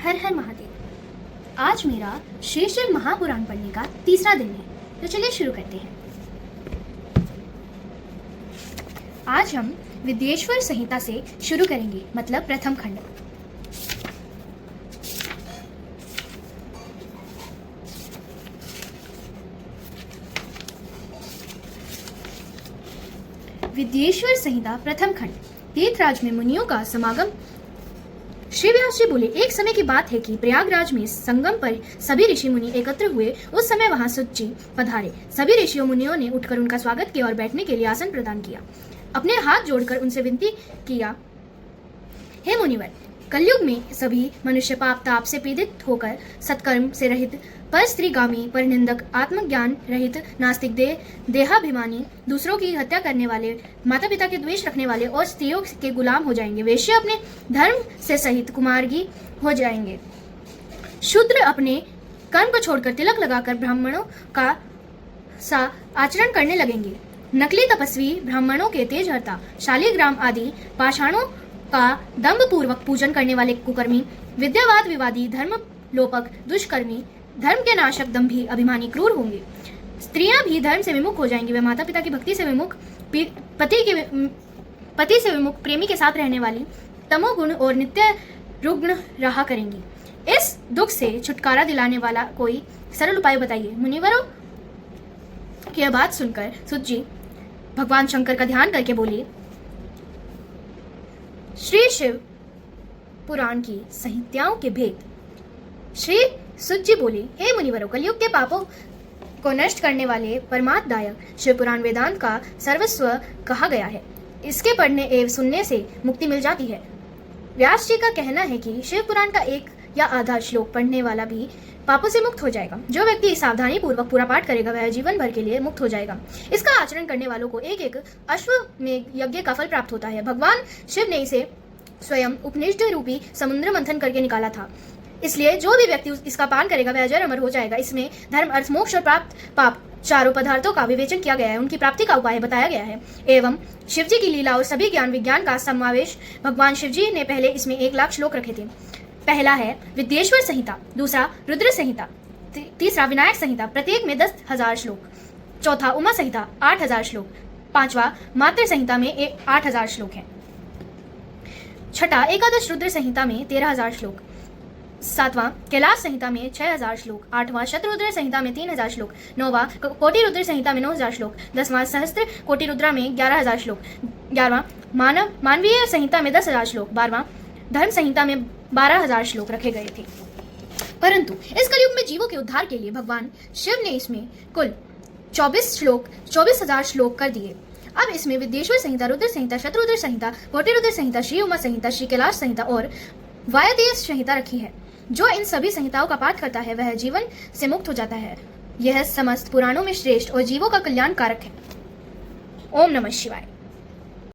हर हर महादेव। आज मेरा श्री शिव महापुराण पढ़ने का तीसरा दिन है, तो चलिए शुरू करते हैं। आज हम विद्येश्वर संहिता से शुरू करेंगे, मतलब प्रथम खंड। विद्येश्वर संहिता प्रथम खंड। तीर्थराज में मुनियों का समागम। श्री व्यास जी बोले, एक समय की बात है कि प्रयागराज में संगम पर सभी ऋषि मुनि एकत्र हुए। उस समय वहां सुत जी पधारे। सभी ऋषियों मुनियों ने उठकर उनका स्वागत किया और बैठने के लिए आसन प्रदान किया। अपने हाथ जोड़कर उनसे विनती किया, हे मुनिवर, कलयुग में सभी मनुष्य पाप ताप से पीड़ित होकर सत्कर्म से रहित, पर स्त्रीगामी, पर निंदक, आत्मज्ञान रहित, नास्तिक, देहाभिमानी, दूसरों की हत्या करने वाले, माता पिता के द्वेष रखने वाले और स्त्रियों के गुलाम हो जाएंगे। वेश्या अपने धर्म से सहित कुमार्गी हो जाएंगे। शूद्र अपने कर्म को छोड़कर तिलक लगाकर ब्राह्मणों का सा आचरण करने लगेंगे। नकली तपस्वी ब्राह्मणों के तेज हरता, शालिग्राम आदि पाषाणों का दंभ पूर्वक पूजन करने वाले कुकर्मी, विद्यावाद विवादी, धर्म लोपक, दुष्कर्मी, धर्म के नाशक, दंभी, अभिमानी, क्रूर होंगे। स्त्रियां भी धर्म से विमुख हो जाएंगी। वे माता पिता की भक्ति से विमुख, पति से विमुख, प्रेमी के साथ रहने वाली, तमोगुण और नित्य रुग्ण रहा करेंगी। इस दुख से छुटकारा दिलाने वाला कोई सरल उपाय बताइए। मुनिवरों की यह बात सुनकर सुत जी भगवान शंकर का ध्यान करके बोले, श्री शिव पुराण की संहिताओं के भेद। श्री सुत जी बोले, हे मुनिवरों, कलयुग के पापों को नष्ट करने वाले परमार्थदायक शिव पुराण वेदांत का सर्वस्व कहा गया है। इसके पढ़ने एवं सुनने से मुक्ति मिल जाती है। व्यास जी का कहना है कि शिव पुराण का एक या आधा श्लोक पढ़ने वाला भी पापों से मुक्त हो जाएगा। जो व्यक्ति सावधानी पूर्वक पूरा पाठ करेगा वह जीवन भर के लिए मुक्त हो जाएगा। इसका आचरण करने वालों को एक एक अश्वमेध यज्ञ का फल प्राप्त होता है। भगवान शिव ने इसे स्वयं उपनिषद रूपी समुद्र मंथन करके निकाला था। इसलिए जो भी व्यक्ति इसका पान करेगा वह अजर अमर हो जाएगा। इसमें धर्म, अर्थ, मोक्ष और प्राप्त पाप चारों पदार्थों का विवेचन किया गया है। उनकी प्राप्ति का उपाय बताया गया है एवं शिव जी की लीला और सभी ज्ञान विज्ञान का समावेश। भगवान शिव जी ने पहले इसमें 1,00,000 श्लोक रखे थे। पहला है विद्येश्वर संहिता, दूसरा रुद्र संहिता, तीसरा विनायक संहिता, प्रत्येक में 10,000 श्लोक, चौथा उमा संहिता 8,000 श्लोक, पांचवा मात्र संहिता में 8,000 श्लोक है, छठा एकादश रुद्र संहिता में 13,000 श्लोक, सातवां कैलाश संहिता में 6,000 श्लोक, आठवां शतरुद्र संहिता में 3,000 श्लोक, नौवां कोटि रुद्र संहिता में 9,000 श्लोक, 10वां सहस्त्र कोटि रुद्रा में 11,000 श्लोक, 11वां मानवीय संहिता में 10,000 श्लोक, 12वां धर्म संहिता में 12,000 श्लोक रखे गए थे। परंतु इस कलयुग में जीवों के उद्धार के लिए भगवान शिव ने इसमें कुल 24,000 श्लोक कर दिए। अब इसमें विद्येश्वर संहिता, रुद्र संहिता, शतरुद्र संहिता, कोटि रुद्र संहिता, श्री उमा संहिता, श्री कैलाश संहिता और वायदेय संहिता रखी है। जो इन सभी संहिताओं का पाठ करता है वह जीवन से मुक्त हो जाता है। यह समस्त पुराणों में श्रेष्ठ और जीवों का कल्याण कारक है। ओम नमः शिवाय।